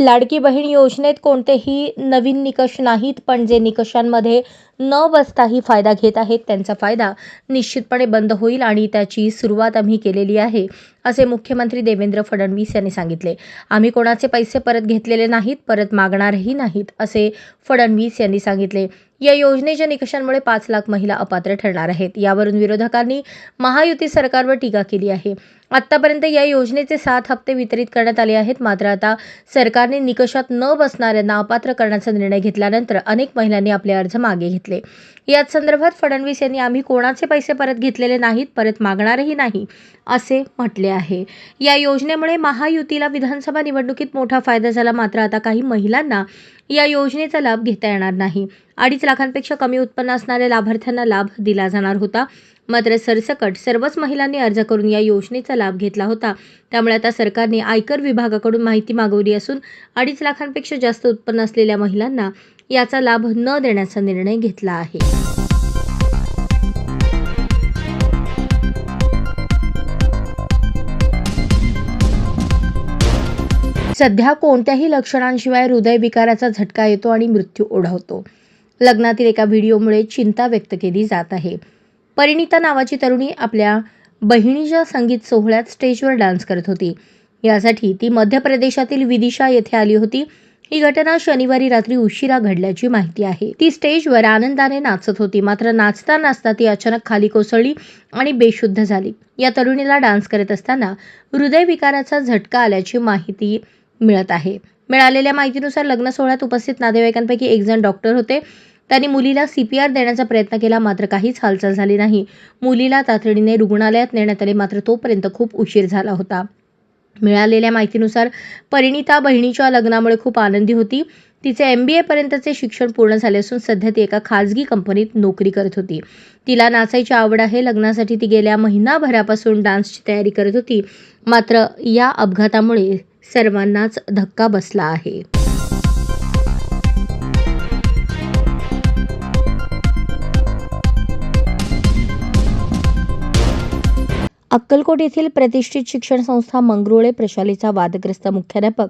लाडकी बहीण योजनेत कोणतेही नवीन निकष नाहीत, पण जे निकषांमध्ये न बसताही फायदा घेत आहेत त्यांचा फायदा निश्चितपणे बंद होईल आणि त्याची सुरुवात आम्ही केलेली आहे, असे मुख्यमंत्री देवेंद्र फडणवीस यांनी सांगितले. आम्ही कोणाचे पैसे परत घेतलेले नाहीत, परत मागणारही नाहीत, असे फडणवीस यांनी सांगितले. या योजनेच्या निकषांमुळे 5 लाख महिला अपात्र ठरणार आहेत. यावरून विरोधकांनी महायुती सरकारवर टीका केली आहे. आतापर्यंत या योजनेचे 7 हप्ते वितरित करण्यात आले आहेत. मात्र आता सरकारने निकषात न बसणाऱ्यांना अपात्र करण्याचा निर्णय घेतल्यानंतर अनेक महिलांनी आपले अर्ज मागे घेतले. याच संदर्भात फडणवीस यांनी आम्ही कोणाचे पैसे परत घेतलेले नाहीत, परत मागणारही नाही, असे म्हटले आहे. या योजनेमुळे महायुतीला विधानसभा निवडणुकीत मोठा फायदा झाला. मात्र आता काही महिलांना या योजनेचा लाभ घेता येणार नाही. 2.5 लाखांपेक्षा कमी उत्पन्न असणाऱ्या लाभार्थ्यांना लाभ दिला जाणार होता. मात्र सरसकट सर्वच महिलांनी अर्ज करून या योजनेचा लाभ घेतला होता. त्यामुळे आता सरकारने आयकर विभागाकडून माहिती मागवली असून 2.5 लाखांपेक्षा जास्त उत्पन्न असलेल्या महिलांना याचा लाभ न देण्याचा निर्णय घेतला आहे. सध्या कोणत्याही लक्षणांशिवाय हृदयविकाराचा झटका येतो आणि मृत्यू ओढवतो. लग्नातील एका व्हिडिओमुळे चिंता व्यक्त केली जात आहे. परिणीता नावाची तरुणी आपल्या बहिणीच्या संगीत सोहळ्यात स्टेजवर डान्स करत होती. यासाठी ती मध्य प्रदेशातील विदिशा येथे आली होती. ही घटना शनिवारी रात्री उशिरा घडल्याची माहिती आहे. ती स्टेजवर आनंदाने नाचत होती. मात्र नाचता नाचता ती अचानक खाली कोसळली आणि बेशुद्ध झाली. या तरुणीला डान्स करत असताना हृदयविकाराचा झटका आल्याची माहिती मिळत आहे. मिळालेल्या माहितीनुसार लग्न सोहळ्यात उपस्थित नातेवाईकांपैकी एक जण डॉक्टर होते. त्यांनी मुलीला CPR देण्याचा प्रयत्न केला, मात्र काहीच हालचाल झाली नाही. मुलीला तातडीने रुग्णालयात नेण्यात आले, मात्र तोपर्यंत खूप उशीर झाला होता. मिळालेल्या माहितीनुसार परिणीता बहिणीच्या लग्नामुळे खूप आनंदी होती. तिचे MBA पर्यंतचे शिक्षण पूर्ण झाले असून सध्या ती एका खाजगी कंपनीत नोकरी करत होती. तिला नाचायची आवड आहे. लग्नासाठी ती गेल्या महिनाभरापासून डान्सची तयारी करत होती. मात्र या अपघातामुळे सर्वांनाच धक्का बसला आहे. अक्कलकोट येथील प्रतिष्ठित शिक्षण संस्था मंगरुळे प्रशालेचा वादग्रस्त मुख्याध्यापक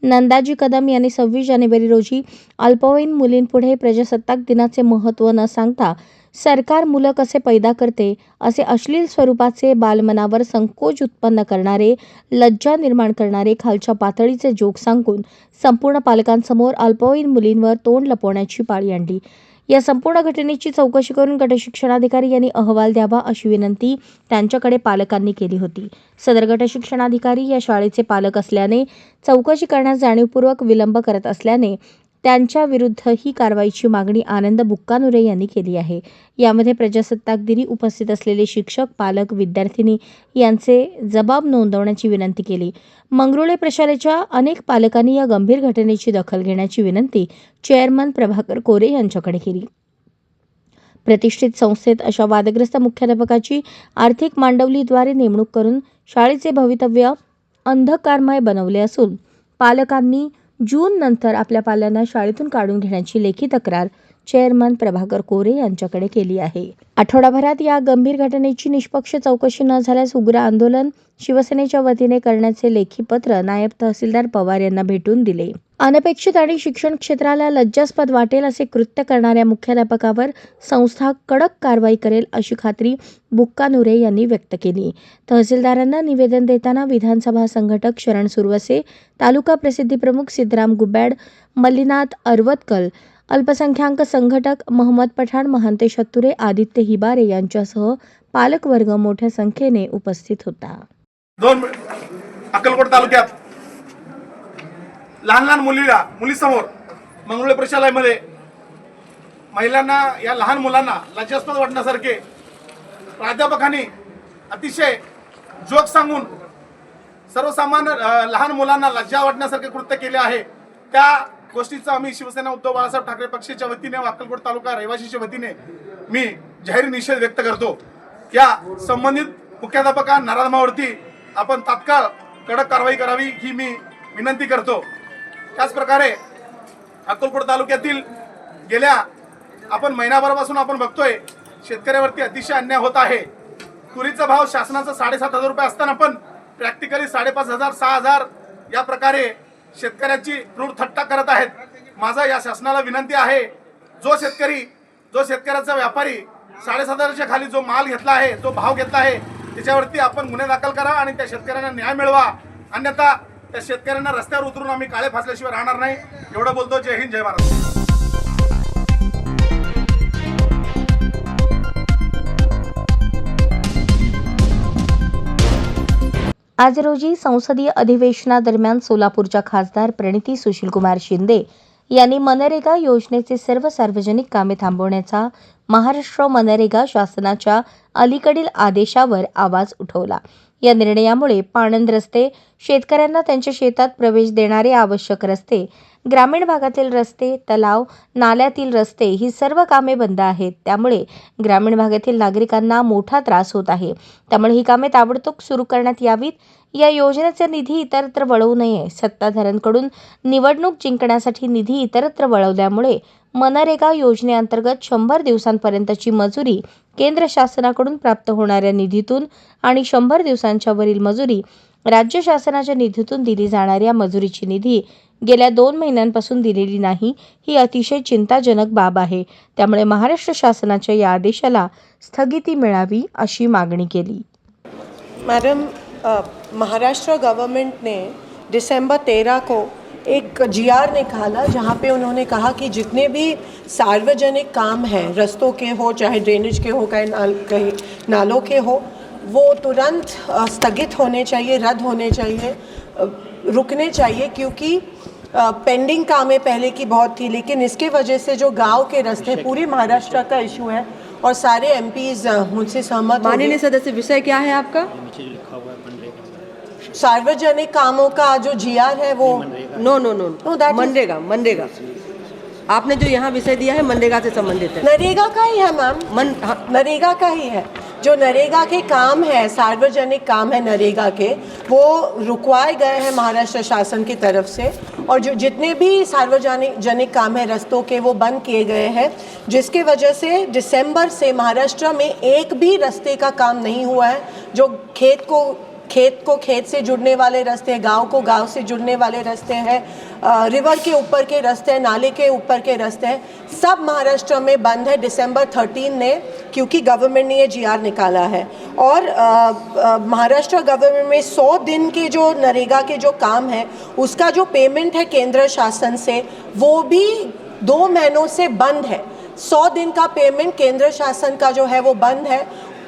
नंदाजी कदम यांनी 26 जानेवारी रोजी अल्पवयीन मुलींपुढे प्रजासत्ताक दिनाचे महत्त्व न सांगता सरकार मुलं कसे पैदा करते असे अश्लील स्वरूपाचे बालमनावर संकोच उत्पन्न करणारे, लज्जा निर्माण करणारे खालच्या पातळीचे जोक सांगून संपूर्ण पालकांसमोर अल्पवयीन मुलींवर तोंड लपवण्याची पाळी आणली. या संपूर्ण घटनेची चौकशी करून गटशिक्षणाधिकारी यांनी अहवाल द्यावा अशी विनंती त्यांच्याकडे पालकांनी केली होती. सदर गटशिक्षणाधिकारी या शाळेचे पालक असल्याने चौकशी करण्यास जाणीवपूर्वक विलंब करत असल्याने त्यांच्या विरुद्ध ही कारवाईची मागणी आनंद बुक्कानुरे यांनी केली आहे. यामध्ये प्रजासत्ताक दिनी उपस्थित असलेले शिक्षक, पालक, विद्यार्थिनी यांचे जबाब नोंदवण्याची विनंती केली. मंगरुळे प्रशालेच्या अनेक पालकांनी या गंभीर घटनेची दखल घेण्याची विनंती चेअरमन प्रभाकर कोरे यांच्याकडे केली. प्रतिष्ठित संस्थेत अशा वादग्रस्त मुख्याध्यापकाची आर्थिक मांडवलीद्वारे नेमणूक करून शाळेचे भवितव्य अंधकारमय बनवले असून पालकांनी जून नंतर आपल्या पाल्यांना शाळेतून काढून घेण्याची लेखी तक्रार चेअरमन प्रभाकर कोरे यांच्याकडे केली आहे. आठवडाभरात या गंभीर घटनेची निष्पक्ष चौकशी न झाल्यास उग्र आंदोलन शिवसेनेच्या वतीने करण्याचे लेखी पत्र नायब तहसीलदार पवार यांना भेटून दिले. अनपेक्षित आणि शिक्षण क्षेत्राला लज्जास्पद वाटेल असे कृत्य करणाऱ्या मुख्याध्यापकावर संस्था कडक कारवाई करेल अशी खात्री बुक्कानुरे यांनी व्यक्त केली. तहसीलदारांना निवेदन देताना विधानसभा संघटक शरण सुरवसे, तालुका प्रसिद्धी प्रमुख सिद्धराम गुब्बाड, मल्लीनाथ अरवतकल, अल्पसंख्याक संघटक मोहम्मद पठाण, महंतेश हत्तुरे, आदित्य हिबारे यांच्यासह पालकवर्ग मोठ्या संख्येने उपस्थित होता. अक्कलकोट तालुक्यात लहान मुलीसमोर मंगरुळे प्रशालयामध्ये महिलांना, या लहान मुलांना लज्जास्पद वाटण्यासारखे प्राध्यापकांनी अतिशय जोक सांगून सर्वसामान्य लहान मुलांना लज्जा वाटण्यासारखे कृत्य केले आहे. त्या गोष्टीचा आम्ही शिवसेना उद्धव बाळासाहेब ठाकरे पक्षाच्या वतीने, अक्कलकोट तालुका रहिवासीच्या वतीने मी जाहीर निषेध व्यक्त करतो. या संबंधित मुख्याध्यापका नराधमावरती आपण तात्काळ कडक कारवाई करावी ही मी विनंती करतो. त्याचप्रकारे अक्कलकोट तालुक्यातील गेल्या आपण महिनाभरापासून आपण बघतोय शेतकऱ्यावरती अतिशय अन्याय होत आहे. तुरीचा भाव शासनाचा 7,500 रुपये असताना पण प्रॅक्टिकली 5,500, 6,000 या प्रकारे शेतकऱ्याची क्रूर थट्टा करत आहेत. माझा या शासनाला विनंती आहे, जो शेतकऱ्याचा व्यापारी 7,500च्या खाली जो माल घेतला आहे, जो भाव घेतला आहे, त्याच्यावरती आपण गुन्हे दाखल करा आणि त्या शेतकऱ्यांना न्याय मिळवा. अन्यथा त्या शेतकऱ्यांना रस्त्यावर उतरून आम्ही काळे फासल्याशिवाय राहणार नाही. एवढं बोलतो. जय हिंद, जय महाराष्ट्र. आज रोजी संसदीय अधिवेशनादरम्यान सोलापूरच्या खासदार प्रणिती सुशीलकुमार शिंदे यांनी मनरेगा योजनेचे सर्व सार्वजनिक कामे थांबवण्याचा महाराष्ट्र मनरेगा शासनाच्या अलीकडील आदेशावर आवाज उठवला. या निर्णयामुळे पाणंद रस्ते, शेतकऱ्यांना त्यांच्या शेतात प्रवेश देणारे आवश्यक रस्ते, ग्रामीण भागातील रस्ते, तलाव, नाल्यातील रस्ते ही सर्व कामे बंद आहेत. त्यामुळे ग्रामीण भागातील नागरिकांना मोठा त्रास होत आहे. त्यामुळे ही कामे ताबडतोब सुरू करण्यात यावीत. या योजनेचा निधी इतरत्र वळवू नये. सत्ताधाऱ्यांकडून निवडणूक जिंकण्यासाठी निधी इतरत्र वळवल्यामुळे मनरेगा योजनेअंतर्गत 100 दिवसांपर्यंतची मजुरी केंद्र शासनाकडून प्राप्त होणाऱ्या निधीतून आणि 100 दिवसांच्या वरील मजुरी राज्य शासनाच्या निधीतून दिली जाणाऱ्या मजुरीची निधी गेल्या 2 महिन्यांपासून दिलेली नाही, ही अतिशय चिंताजनक बाब आहे. त्यामुळे महाराष्ट्र शासनाच्या या आदेशाला स्थगिती मिळावी अशी मागणी केली. मैडम, महाराष्ट्र गवर्नमेंट ने दिसंबर 13 को एक जीआर निकाला जहाँ पे उन्होंने कहा कि जितने भी सार्वजनिक काम हैं, रस्तों के हो, चाहे ड्रेनेज के हो, कहीं नालों के हो, वो तुरंत स्थगित होने चाहिए, रद्द होने चाहिए, रुकने चाहिए, क्योंकि पेंडिंग कामें पहले की बहुत थी, लेकिन इसके वजह से जो गांव के रास्ते, पूरे महाराष्ट्र का इशू है और सारे एमपीज मुझसे सहमत। माननीय सदस्य, विषय क्या है आपका? सार्वजनिक कामों का जो जीआर है वो नो मनरेगा आपने जो यहाँ विषय दिया है मनरेगा से संबंधित है। नरेगा का ही है मैम, नरेगा का ही है। जो नरेगा के काम है, सार्वजनिक काम है नरेगा के, वो रुकवाए गए हैं महाराष्ट्र शासन की तरफ से, और जो जितने भी सार्वजनिक काम है रस्तों के, वो बंद किए गए हैं, जिसके वजह से दिसंबर से महाराष्ट्र में एक भी रास्ते का काम नहीं हुआ है। जो खेत को खेत से जुड़ने वाले रास्ते हैं, गांव को गांव से जुड़ने वाले रास्ते हैं, रिवर के ऊपर के रास्ते हैं, नाले के ऊपर के रास्ते हैं, सब महाराष्ट्र में बंद है दिसंबर 13 ने, क्योंकि गवर्नमेंट ने ये जीआर निकाला है। और महाराष्ट्र गवर्नमेंट में 100 दिन के जो नरेगा के जो काम है, उसका जो पेमेंट है केंद्र शासन से, वो भी 2 महीनों से बंद है। 100 दिन का पेमेंट केंद्र शासन का जो है वो बंद है।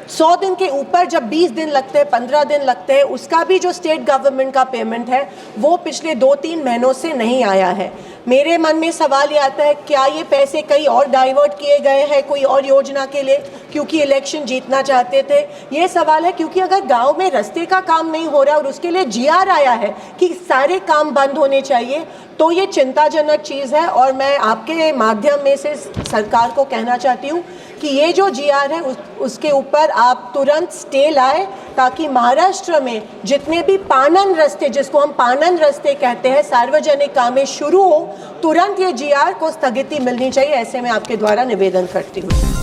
100 दिन के ऊपर जब 20 दिन लगते हैं, 15 दिन लगते हैं, उसका भी जो स्टेट गवर्नमेंट का पेमेंट है वो पिछले 2-3 महीनों से नहीं आया है। मेरे मन में सवाल ये आता है, क्या ये पैसे कहीं और डाइवर्ट किए गए हैं कोई और योजना के लिए, क्योंकि इलेक्शन जीतना चाहते थे? ये सवाल है, क्योंकि अगर गांव में रास्ते का काम नहीं हो रहा और उसके लिए जीआर आया है कि सारे काम बंद होने चाहिए, तो ये चिंताजनक चीज़ है। और मैं आपके माध्यम में से सरकार को कहना चाहती हूँ कि ये जो जीआर है उसके ऊपर आप तुरंत स्टे लाए, ताकि महाराष्ट्र में जितने भी पानन रास्ते, जिसको हम पानन रास्ते कहते हैं, सार्वजनिक कामें शुरू हो, तुरंत ये जीआर को स्थगिति मिलनी चाहिए। ऐसे मैं आपके द्वारा निवेदन करती हूँ।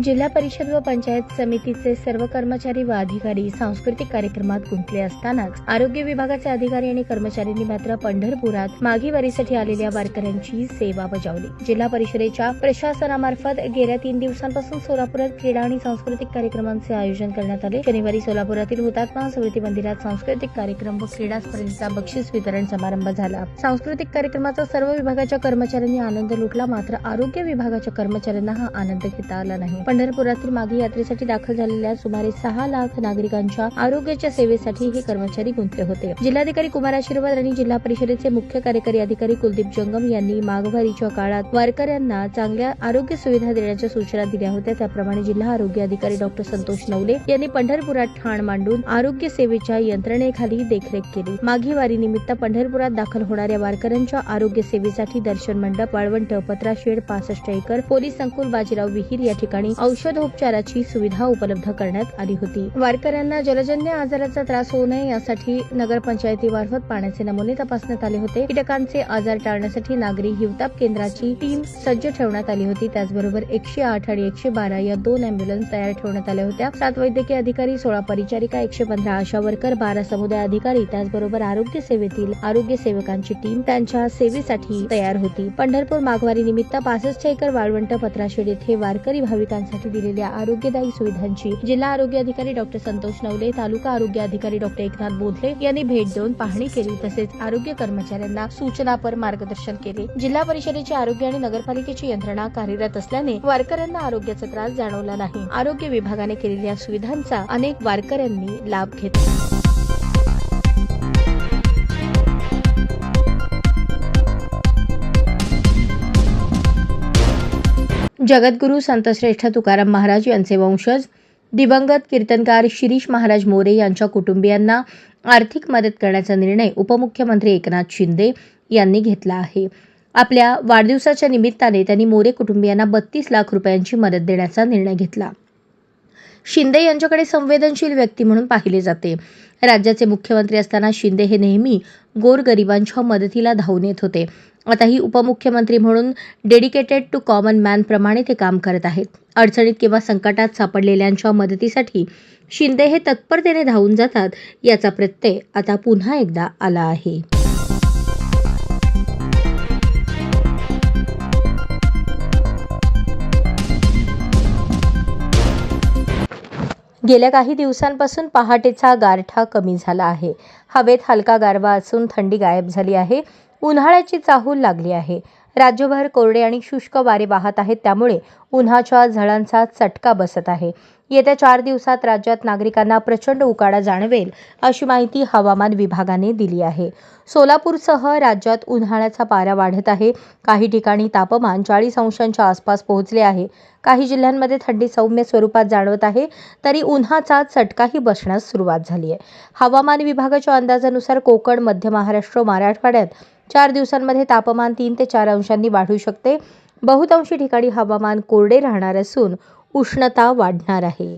जिल्हा परिषद व पंचायत समितीचे सर्व कर्मचारी व अधिकारी सांस्कृतिक कार्यक्रमात गुंतले असतानाच आरोग्य विभागाचे अधिकारी आणि कर्मचाऱ्यांनी मात्र पंढरपुरात माघी वारीसाठी आलेल्या वारकऱ्यांची सेवा बजावली. जिल्हा परिषदेच्या प्रशासनामार्फत गेल्या 3 दिवसांपासून सोलापुरात क्रीडा आणि सांस्कृतिक कार्यक्रमांचे आयोजन करण्यात आले. शनिवारी सोलापुरातील हुतात्मा स्मृती मंदिरात सांस्कृतिक कार्यक्रम व क्रीडा स्पर्धेचा बक्षीस वितरण समारंभ झाला. सांस्कृतिक कार्यक्रमाचा सर्व विभागाच्या कर्मचाऱ्यांनी आनंद लुटला, मात्र आरोग्य विभागाच्या कर्मचाऱ्यांना हा आनंद घेता आला नाही. पंढरपुरातील माघी यात्रेसाठी दाखल झालेल्या सुमारे 6 लाख नागरिकांच्या आरोग्याच्या सेवेसाठी हे कर्मचारी गुंतले होते. जिल्हाधिकारी कुमार आशीर्वाद आणि जिल्हा परिषदेचे मुख्य कार्यकारी अधिकारी कुलदीप जंगम यांनी माघवारीच्या काळात वारकऱ्यांना चांगल्या आरोग्य सुविधा देण्याच्या सूचना दिल्या होत्या. त्याप्रमाणे जिल्हा आरोग्य अधिकारी डॉक्टर संतोष नवले यांनी पंढरपुरात ठाण मांडून आरोग्य सेवेच्या यंत्रणेखाली देखरेख केली. माघी वारी निमित्त पंढरपुरात दाखल होणाऱ्या वारकऱ्यांच्या आरोग्य सेवेसाठी दर्शन मंडप, वाळवंट, पत्राशेड, 65 एकर, पोलीस संकुल, बाजीराव विहीर या ठिकाणी औषधोपचाराची सुविधा उपलब्ध करण्यात आली होती. वारकऱ्यांना जलजन्य आजाराचा त्रास होऊ नये यासाठी नगरपंचायतीमार्फत पाण्याचे नमुने तपासण्यात आले होते. कीटकांचे आजार टाळण्यासाठी नागरी हिवताप केंद्राची टीम सज्ज ठेवण्यात आली होती. त्याचबरोबर 108 आणि 112 या 2 अँब्युलन्स तयार ठेवण्यात आल्या होत्या. 7 वैद्यकीय अधिकारी, 16 परिचारिका, 115 आशा वर्कर, 12 समुदाय अधिकारी, त्याचबरोबर आरोग्य सेवेतील आरोग्य सेवकांची टीम त्यांच्या सेवेसाठी तयार होती. पंढरपूर माघवारी निमित्त 65 एकर वाळवंट पत्राशेड येथे वारकरी भाविकांसाठी दिलेल्या आरोग्यदायी सुविधांची जिल्हा आरोग्य अधिकारी डॉ. संतोष नवले, तालुका आरोग्य अधिकारी डॉ. एकनाथ बोधले यांनी भेट देऊन पाहणी केली. तसेच आरोग्य कर्मचाऱ्यांना सूचनापर मार्गदर्शन केले. जिल्हा परिषदेची आरोग्य आणि नगरपालिकेची यंत्रणा कार्यरत असल्याने वारकऱ्यांना आरोग्याचा त्रास जाणवला नाही. आरोग्य विभागाने केलेल्या सुविधांचा अनेक वारकऱ्यांनी लाभ घेतला. जगद्गुरू संतश्रेष्ठ तुकाराम महाराज यांचे वंशज दिवंगत कीर्तनकार शिरीष महाराज मोरे यांच्या कुटुंबियांना आर्थिक मदत करण्याचा निर्णय उपमुख्यमंत्री एकनाथ शिंदे यांनी घेतला आहे. आपल्या वाढदिवसाच्या निमित्ताने त्यांनी मोरे कुटुंबियांना 32 लाख रुपयांची मदत देण्याचा निर्णय घेतला. शिंदे यांच्याकडे संवेदनशील व्यक्ती म्हणून पाहिले जाते. राज्याचे मुख्यमंत्री असताना शिंदे हे नेहमी गोरगरिबांच्या मदतीला धावून येत होते. आताही उपमुख्यमंत्री म्हणून डेडिकेटेड टू कॉमन मॅन प्रमाणे ते काम करत आहेत. अडचणीत किंवा संकटात सापडलेल्यांच्या मदतीसाठी शिंदे हे तत्परतेने धावून जातात. याचा प्रत्यय आता पुन्हा एकदा आला आहे. गेल्या काही दिवसांपासून पहाटेचा गारठा कमी झाला आहे. हवेत हलका गारवा असून थंडी गायब झाली आहे. उन्हाळ्याची चाहूल लागली आहे. राज्यभर कोरडे आणि शुष्क वारे वाहत आहेत. त्यामुळे उन्हाच्या झळांचा चटका बसत आहे. येत्या 4 दिवसात राज्यात नागरिकांना प्रचंड उकाडा जाणवेल अशी माहिती हवामान विभागाने दिली आहे. सोलापूरसह राज्यात उन्हाळ्याचा पारा वाढत आहे. काही ठिकाणी तापमान 40 अंशांच्या आसपास पोहोचले आहे. काही जिल्ह्यांमध्ये थंडी सौम्य स्वरूपात जाणवत आहे. तरी उन्हाचा चटकाही बसण्यास सुरुवात झाली आहे. हवामान विभागाच्या अंदाजानुसार कोकण, मध्य महाराष्ट्र, मराठवाड्यात 4 दिवसांमध्ये तापमान 3 ते 4 अंशांनी वाढू शकते. बहुतांशी ठिकाणी हवामान कोरडे राहणार असून उष्णता वाढणार आहे.